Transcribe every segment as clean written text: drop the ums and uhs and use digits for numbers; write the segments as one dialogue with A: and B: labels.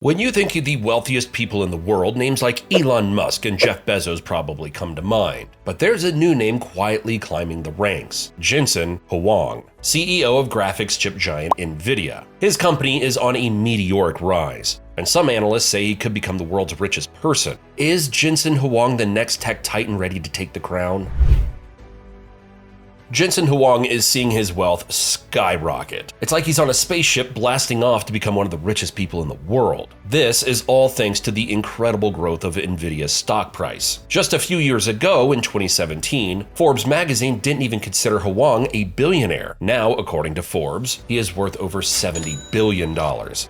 A: When you think of the wealthiest people in the world, names like Elon Musk and Jeff Bezos probably come to mind. But there's a new name quietly climbing the ranks: Jensen Huang, CEO of graphics chip giant Nvidia. His company is on a meteoric rise, and some analysts say he could become the world's richest person. Is Jensen Huang the next tech titan ready to take the crown? Jensen Huang is seeing his wealth skyrocket. It's like he's on a spaceship blasting off to become one of the richest people in the world. This is all thanks to the incredible growth of Nvidia's stock price. Just a few years ago, in 2017, Forbes magazine didn't even consider Huang a billionaire. Now, according to Forbes, he is worth over $70 billion.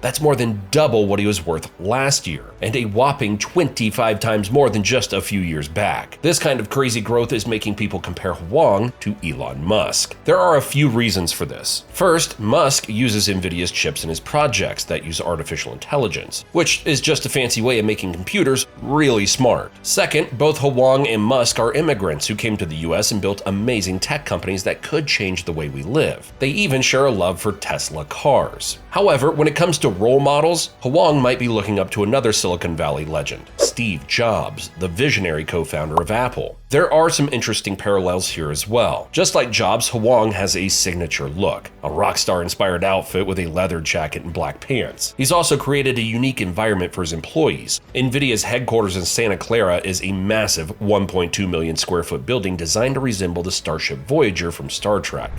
A: That's more than double what he was worth last year, and a whopping 25 times more than just a few years back. This kind of crazy growth is making people compare Huang to Elon Musk. There are a few reasons for this. First, Musk uses Nvidia's chips in his projects that use artificial intelligence, which is just a fancy way of making computers really smart. Second, both Huang and Musk are immigrants who came to the US and built amazing tech companies that could change the way we live. They even share a love for Tesla cars. However, when it comes to role models, Huang might be looking up to another Silicon Valley legend, Steve Jobs, the visionary co-founder of Apple. There are some interesting parallels here as well. Just like Jobs, Huang has a signature look, a rock star-inspired outfit with a leather jacket and black pants. He's also created a unique environment for his employees. Nvidia's headquarters in Santa Clara is a massive 1.2 million square foot building designed to resemble the starship Voyager from Star Trek.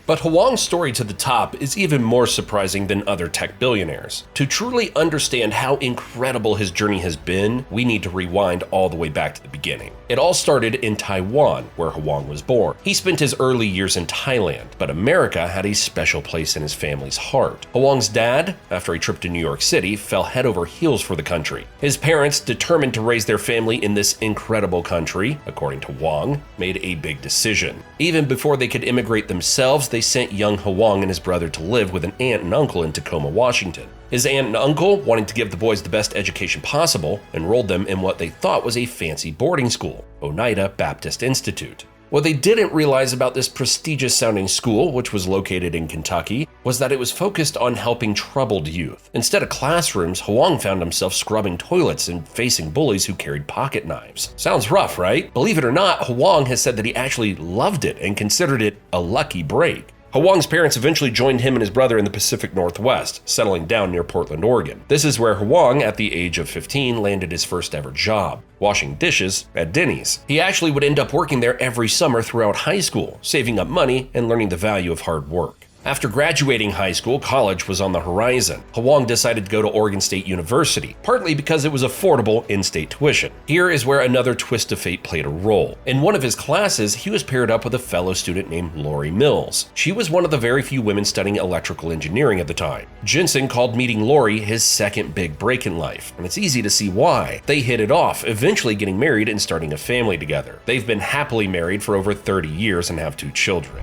A: But Huang's story to the top is even more surprising than other tech billionaires. To truly understand how incredible his journey has been, we need to rewind all the way back to the beginning. It all started in Taiwan, where Huang was born. He spent his early years in Thailand, but America had a special place in his family's heart. Huang's dad, after a trip to New York City, fell head over heels for the country. His parents, determined to raise their family in this incredible country, according to Huang, made a big decision. Even before they could immigrate themselves, they sent young Huang and his brother to live with an aunt and uncle in Tacoma, Washington. His aunt and uncle, wanting to give the boys the best education possible, enrolled them in what they thought was a fancy boarding school, Oneida Baptist Institute. What they didn't realize about this prestigious-sounding school, which was located in Kentucky, was that it was focused on helping troubled youth. Instead of classrooms, Huang found himself scrubbing toilets and facing bullies who carried pocket knives. Sounds rough, right? Believe it or not, Huang has said that he actually loved it and considered it a lucky break. Huang's parents eventually joined him and his brother in the Pacific Northwest, settling down near Portland, Oregon. This is where Huang, at the age of 15, landed his first ever job, washing dishes at Denny's. He actually would end up working there every summer throughout high school, saving up money and learning the value of hard work. After graduating high school, college was on the horizon. Huang decided to go to Oregon State University, partly because it was affordable in-state tuition. Here is where another twist of fate played a role. In one of his classes, he was paired up with a fellow student named Lori Mills. She was one of the very few women studying electrical engineering at the time. Jensen called meeting Lori his second big break in life, and it's easy to see why. They hit it off, eventually getting married and starting a family together. They've been happily married for over 30 years and have 2 children.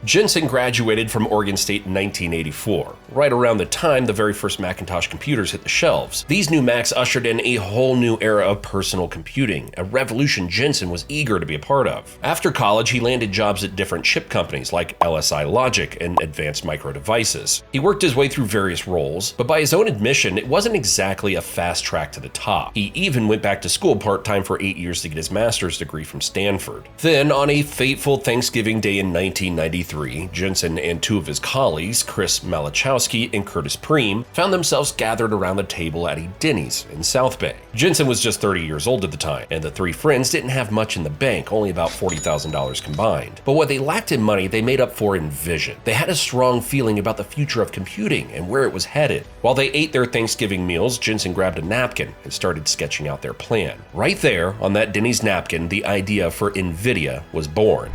A: Jensen graduated from Oregon State in 1984, right around the time the very first Macintosh computers hit the shelves. These new Macs ushered in a whole new era of personal computing, a revolution Jensen was eager to be a part of. After college, he landed jobs at different chip companies like LSI Logic and Advanced Micro Devices. He worked his way through various roles, but by his own admission, it wasn't exactly a fast track to the top. He even went back to school part-time for 8 years to get his master's degree from Stanford. Then, on a fateful Thanksgiving day in 1993, Jensen and 2 of his colleagues, Chris Malachowski and Curtis Preem, found themselves gathered around the table at a Denny's in South Bay. Jensen was just 30 years old at the time, and the 3 friends didn't have much in the bank, only about $40,000 combined. But what they lacked in money, they made up for in vision. They had a strong feeling about the future of computing and where it was headed. While they ate their Thanksgiving meals, Jensen grabbed a napkin and started sketching out their plan. Right there, on that Denny's napkin, the idea for Nvidia was born.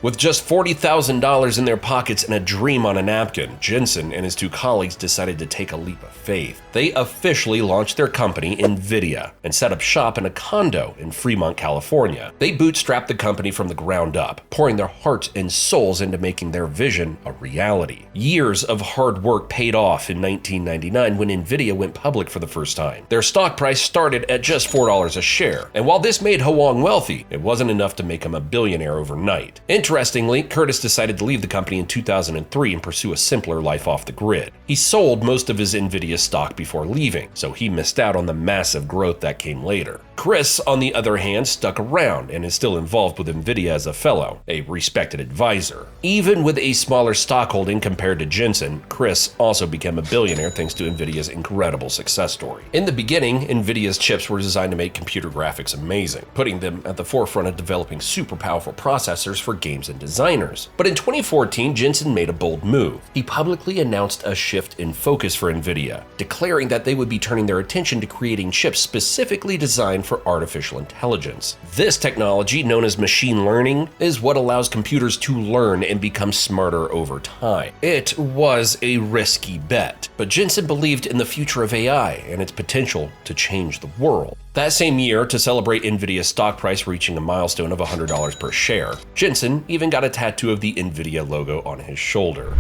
A: With just $40,000 in their pockets and a dream on a napkin, Jensen and his 2 colleagues decided to take a leap of faith. They officially launched their company, Nvidia, and set up shop in a condo in Fremont, California. They bootstrapped the company from the ground up, pouring their hearts and souls into making their vision a reality. Years of hard work paid off in 1999 when Nvidia went public for the first time. Their stock price started at just $4 a share, and while this made Huang wealthy, it wasn't enough to make him a billionaire overnight. Interestingly, Curtis decided to leave the company in 2003 and pursue a simpler life off the grid. He sold most of his Nvidia stock before leaving, so he missed out on the massive growth that came later. Chris, on the other hand, stuck around and is still involved with Nvidia as a fellow, a respected advisor. Even with a smaller stock holding compared to Jensen, Chris also became a billionaire thanks to Nvidia's incredible success story. In the beginning, Nvidia's chips were designed to make computer graphics amazing, putting them at the forefront of developing super powerful processors for games and designers. But in 2014, Jensen made a bold move. He publicly announced a shift in focus for Nvidia, declaring that they would be turning their attention to creating chips specifically designed for artificial intelligence. This technology, known as machine learning, is what allows computers to learn and become smarter over time. It was a risky bet, but Jensen believed in the future of AI and its potential to change the world. That same year, to celebrate Nvidia's stock price reaching a milestone of $100 per share, Jensen even got a tattoo of the Nvidia logo on his shoulder.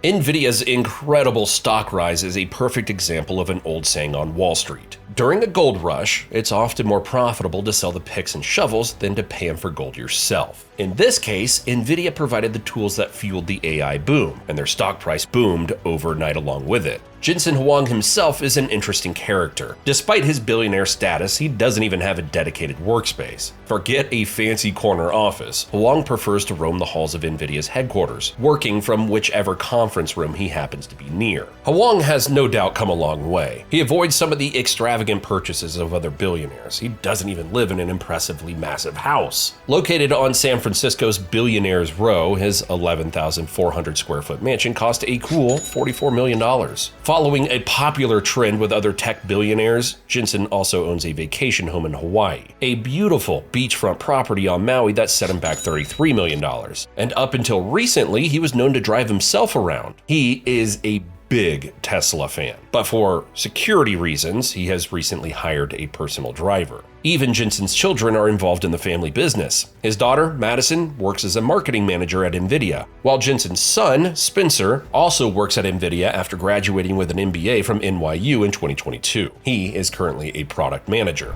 A: Nvidia's incredible stock rise is a perfect example of an old saying on Wall Street. During a gold rush, it's often more profitable to sell the picks and shovels than to pay them for gold yourself. In this case, Nvidia provided the tools that fueled the AI boom, and their stock price boomed overnight along with it. Jensen Huang himself is an interesting character. Despite his billionaire status, he doesn't even have a dedicated workspace. Forget a fancy corner office. Huang prefers to roam the halls of Nvidia's headquarters, working from whichever conference room he happens to be near. Huang has no doubt come a long way. He avoids some of the extravagant purchases of other billionaires. He doesn't even live in an impressively massive house. Located on San Francisco's Billionaires Row, his 11,400 square foot mansion cost a cool $44 million. Following a popular trend with other tech billionaires, Jensen also owns a vacation home in Hawaii, a beautiful beachfront property on Maui that set him back $33 million. And up until recently, he was known to drive himself around. He is a big Tesla fan, but for security reasons, he has recently hired a personal driver. Even Jensen's children are involved in the family business. His daughter, Madison, works as a marketing manager at Nvidia, while Jensen's son, Spencer, also works at Nvidia after graduating with an MBA from NYU in 2022. He is currently a product manager.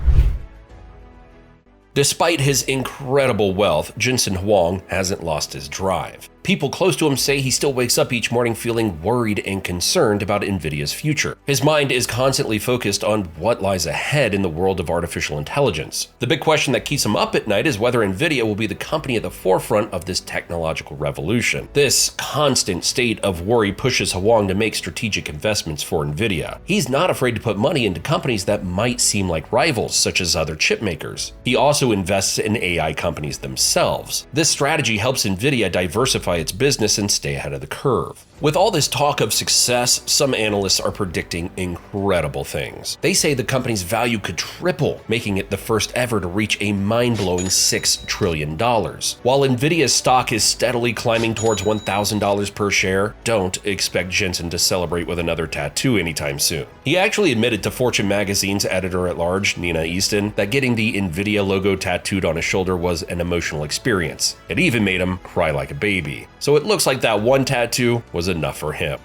A: Despite his incredible wealth, Jensen Huang hasn't lost his drive. People close to him say he still wakes up each morning feeling worried and concerned about Nvidia's future. His mind is constantly focused on what lies ahead in the world of artificial intelligence. The big question that keeps him up at night is whether Nvidia will be the company at the forefront of this technological revolution. This constant state of worry pushes Huang to make strategic investments for Nvidia. He's not afraid to put money into companies that might seem like rivals, such as other chip makers. He also invests in AI companies themselves. This strategy helps Nvidia diversify its business and stay ahead of the curve. With all this talk of success, some analysts are predicting incredible things. They say the company's value could triple, making it the first ever to reach a mind-blowing $6 trillion. While Nvidia's stock is steadily climbing towards $1,000 per share, don't expect Jensen to celebrate with another tattoo anytime soon. He actually admitted to Fortune magazine's editor-at-large, Nina Easton, that getting the Nvidia logo tattooed on his shoulder was an emotional experience. It even made him cry like a baby. So it looks like that one tattoo was enough for him.